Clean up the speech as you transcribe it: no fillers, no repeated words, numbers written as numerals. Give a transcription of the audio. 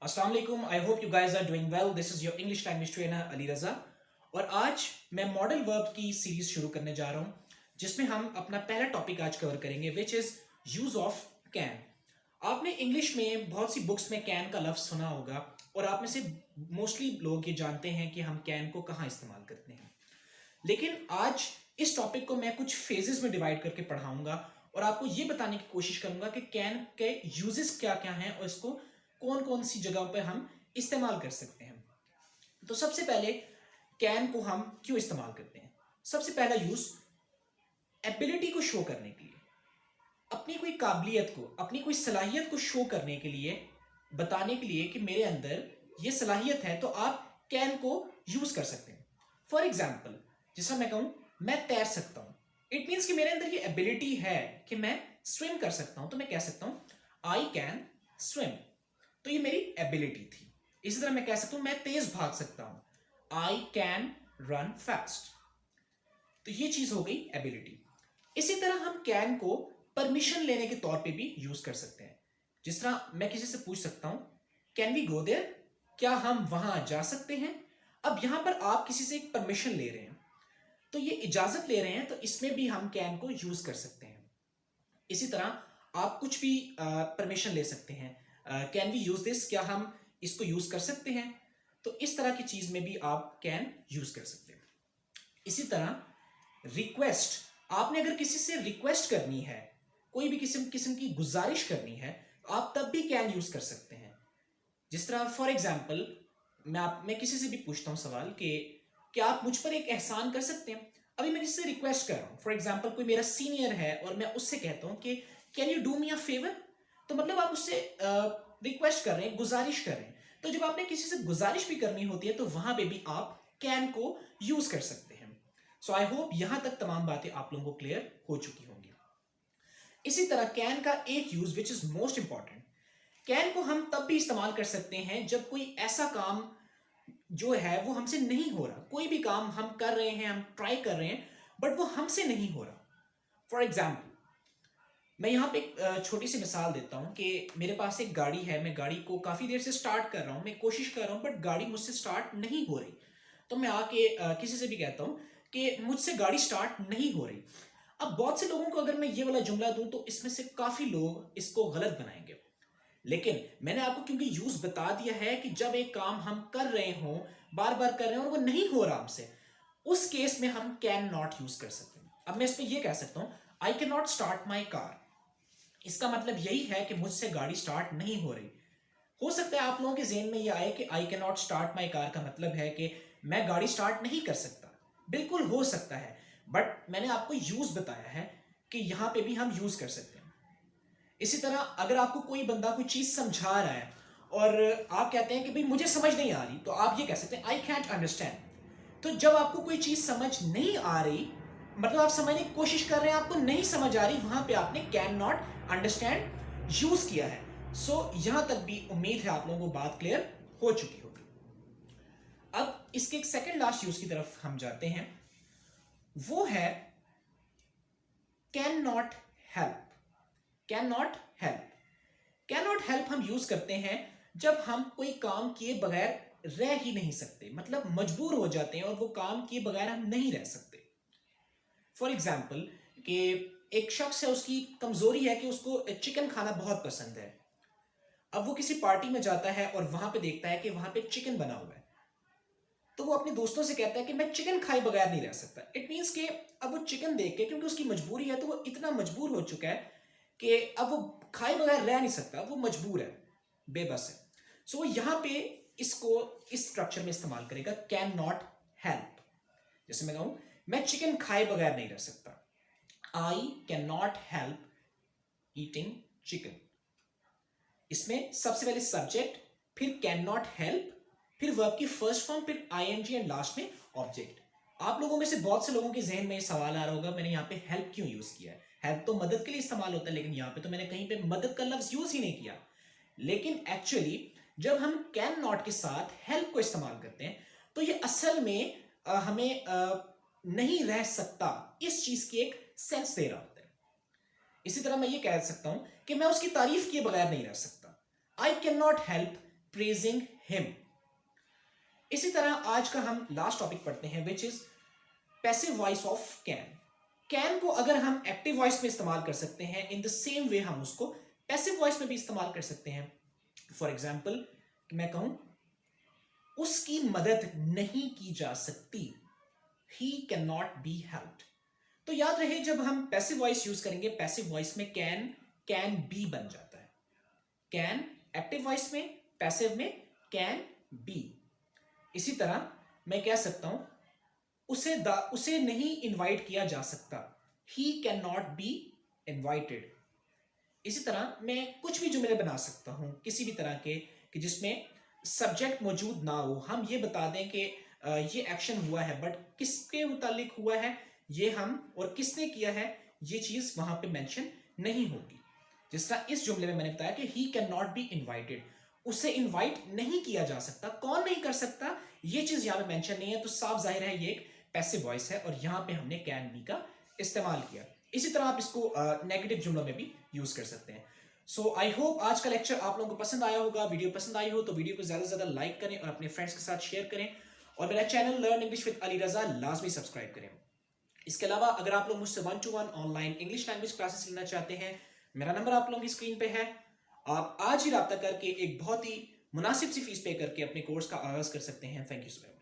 अस्सलाम वालेकुम। I hope you guys are doing well. This is your English language trainer Ali Raza और आज मैं मॉडल वर्ब की सीरीज शुरू करने जा रहा हूं जिसमें हम अपना पहला टॉपिक आज कवर करेंगे which is use of can. आपने इंग्लिश में बहुत सी बुक्स में कैन का लफ्ज सुना होगा और आप में से मोस्टली लोग ये जानते हैं कि हम कैन को कहाँ इस्तेमाल करते हैं, लेकिन आज इस टॉपिक को मैं कुछ फेजेस में डिवाइड करके पढ़ाऊंगा और आपको ये बताने की कोशिश करूंगा कि कैन के यूजेस क्या क्या हैं और इसको कौन कौन सी जगहों पे हम इस्तेमाल कर सकते हैं। तो सबसे पहले कैन को हम क्यों इस्तेमाल करते हैं? सबसे पहला यूज एबिलिटी को शो करने के लिए, अपनी कोई काबिलियत को, अपनी कोई सलाहियत को शो करने के लिए, बताने के लिए कि मेरे अंदर ये सलाहियत है, तो आप कैन को यूज कर सकते हैं। फॉर एग्जाम्पल, जैसा मैं कहूं मैं तैर सकता हूं, इट मीन्स कि मेरे अंदर ये एबिलिटी है कि मैं स्विम कर सकता हूं, तो मैं कह सकता हूं आई कैन स्विम। तो ये मेरी एबिलिटी थी। इसी तरह मैं कह सकता हूं मैं तेज भाग सकता हूं, आई कैन रन फास्ट। तो ये चीज हो गई एबिलिटी। इसी तरह हम कैन को परमिशन लेने के तौर पे भी यूज कर सकते हैं। जिस तरह मैं किसी से पूछ सकता हूं कैन वी गो देयर, क्या हम वहां जा सकते हैं। अब यहां पर आप किसी से एक परमिशन ले रहे हैं, तो ये इजाजत ले रहे हैं, तो इसमें भी हम कैन को यूज कर सकते हैं। इसी तरह आप कुछ भी परमिशन ले सकते हैं, कैन वी यूज दिस, क्या हम इसको यूज कर सकते हैं। तो इस तरह की चीज में भी आप कैन यूज कर सकते हैं। इसी तरह रिक्वेस्ट, आपने अगर किसी से रिक्वेस्ट करनी है, कोई भी किस्म किस्म की गुजारिश करनी है, आप तब भी कैन यूज कर सकते हैं। जिस तरह फॉर एग्जाम्पल मैं किसी से भी पूछता हूं सवाल कि क्या आप मुझ पर एक एहसान कर सकते हैं। अभी मैं किसी से रिक्वेस्ट कर रहा हूं, फॉर एग्जाम्पल कोई मेरा सीनियर है और मैं उससे कहता हूं कि can you do me a favour, तो मतलब आप उससे रिक्वेस्ट कर रहे हैं, गुजारिश कर रहे हैं। तो जब आपने किसी से गुजारिश भी करनी होती है तो वहां पे भी आप कैन को यूज कर सकते हैं। सो आई होप यहां तक तमाम बातें आप लोगों को क्लियर हो चुकी होंगी। इसी तरह कैन का एक use which is most important, can को हम तब भी इस्तेमाल कर सकते हैं जब कोई ऐसा काम जो है वो हमसे नहीं हो रहा। कोई भी काम हम कर रहे हैं, हम ट्राई कर रहे हैं, बट वो हमसे नहीं हो रहा। फॉर एग्जाम्पल, मैं यहाँ पे एक छोटी सी मिसाल देता हूँ कि मेरे पास एक गाड़ी है, मैं गाड़ी को काफ़ी देर से स्टार्ट कर रहा हूँ, मैं कोशिश कर रहा हूँ, बट गाड़ी मुझसे स्टार्ट नहीं हो रही। तो मैं आके किसी से भी कहता हूँ कि मुझसे गाड़ी स्टार्ट नहीं हो रही। अब बहुत से लोगों को अगर मैं ये वाला जुमला दूं तो इसमें से काफ़ी लोग इसको गलत बनाएंगे, लेकिन मैंने आपको क्योंकि यूज बता दिया है कि जब एक काम हम कर रहे हो, बार बार कर रहे हो और वो नहीं हो रहा हमसे, उस केस में हम कैन नॉट यूज कर सकते हैं। अब मैं इसमें यह कह सकता हूं I can not start my car, इसका मतलब यही है कि मुझसे गाड़ी स्टार्ट नहीं हो रही। हो सकता है आप लोगों के जेहन में यह आए कि I can not start my car का मतलब है कि मैं गाड़ी स्टार्ट नहीं कर सकता। बिल्कुल हो सकता है, बट मैंने आपको यूज बताया है कि यहां पे भी हम यूज कर सकते हैं। इसी तरह अगर आपको कोई बंदा कोई चीज समझा रहा है और आप कहते हैं कि भाई मुझे समझ नहीं आ रही, तो आप ये कह सकते हैं आई कैंट अंडरस्टैंड। तो जब आपको कोई चीज समझ नहीं आ रही, मतलब आप समझने की कोशिश कर रहे हैं, आपको नहीं समझ आ रही, वहां पे आपने कैन नॉट अंडरस्टैंड यूज किया है। सो यहां तक भी उम्मीद है आप लोगों को बात क्लियर हो चुकी होगी। अब इसके एक सेकंड लास्ट यूज की तरफ हम जाते हैं, वो है can not help. Can not help, can not help हम यूज करते हैं जब हम कोई काम किए बगैर रह ही नहीं सकते, मतलब मजबूर हो जाते हैं और वो काम किए बगैर हम नहीं रह सकते। फॉर एग्जाम्पल कि एक शख्स है, उसकी कमजोरी है कि उसको चिकन खाना बहुत पसंद है। अब वो किसी पार्टी में जाता है और वहां पे देखता है कि वहां पे चिकन बना हुआ है, तो वो अपने दोस्तों से कहता है कि मैं चिकन खाए बगैर नहीं रह सकता। इट मीन्स कि अब वो चिकन देख के, क्योंकि उसकी मजबूरी है, तो वो इतना मजबूर हो चुका है कि अब वो खाए बगैर रह नहीं सकता, वो मजबूर है, बेबस है। सो वो यहां पे इसको इस स्ट्रक्चर में इस्तेमाल करेगा, कैन नॉट हेल्प। जैसे मैं कहूं मैं चिकन खाए बगैर नहीं रह सकता, I can not help eating chicken. इसमें सबसे पहले सब्जेक्ट, फिर कैन नॉट हेल्प, फिर वर्ब की फर्स्ट फॉर्म, फिर आईएनजी एंड लास्ट में ऑब्जेक्ट। आप लोगों में से बहुत से लोगों के जहन में ये सवाल आ रहा होगा मैंने यहाँ पे हेल्प क्यों यूज किया है। हेल्प तो मदद के लिए इस्तेमाल होता है, लेकिन यहाँ पे तो मैंने कहीं पे मदद का लफ्ज यूज ही नहीं किया। लेकिन एक्चुअली जब हम कैन नॉट के साथ हेल्प को इस्तेमाल करते हैं तो ये असल में हमें नहीं रह सकता इस चीज की एक सेंस दे रहा होता है। इसी तरह मैं ये कह सकता हूं कि मैं उसकी तारीफ किए बगैर नहीं रह सकता, I can not help praising him. इसी तरह आज का हम लास्ट टॉपिक पढ़ते हैं which is passive voice of can. Can को अगर हम एक्टिव वॉइस में इस्तेमाल कर सकते हैं, इन द सेम वे हम उसको पैसिव वॉइस में भी इस्तेमाल कर सकते हैं. फॉर एग्जाम्पल मैं कहूं उसकी मदद नहीं की जा सकती, he cannot be helped. तो याद रहे जब हम पैसिव वॉइस यूज करेंगे, पैसिव वॉइस में कैन बी बन जाता है. कैन एक्टिव वॉइस में, पैसिव में कैन बी. इसी तरह मैं कह सकता हूं उसे नहीं इनवाइट किया जा सकता, he cannot be invited. इसी तरह मैं कुछ भी जुमले बना सकता हूं किसी भी तरह के कि जिसमें सब्जेक्ट मौजूद ना हो. हम ये बता दें कि ये एक्शन हुआ है बट किसके मुतालिक हुआ है ये हम और किसने किया है ये चीज वहां पे मेंशन नहीं होगी. जिस तरह इस जुमले में मैंने बताया कि he can not be invited, उसे इनवाइट नहीं किया जा सकता. कौन नहीं कर सकता ये चीज यहां पे मेंशन नहीं है, तो साफ जाहिर है ये एक पैसिव वॉइस है और यहां पे हमने कैन बी का इस्तेमाल किया. इसी तरह आप इसको नेगेटिव जुमलों में भी यूज कर सकते हैं. सो आई होप आज का लेक्चर आप लोगों को पसंद आया होगा. वीडियो पसंद आई हो तो वीडियो को ज्यादा से ज्यादा लाइक करें और अपने फ्रेंड्स के साथ शेयर करें और मेरा channel learn English with Ali Raza लाजमी सब्सक्राइब करें. इसके अलावा अगर आप लोग मुझसे 1-to-1 online English language classes लेना चाहते हैं, मेरा नंबर आप लोगों की स्क्रीन पे है. आप आज ही राब्ता करके एक बहुत ही मुनासिब सी फीस पे करके अपने कोर्स का आगाज कर सकते हैं. Thank you so much.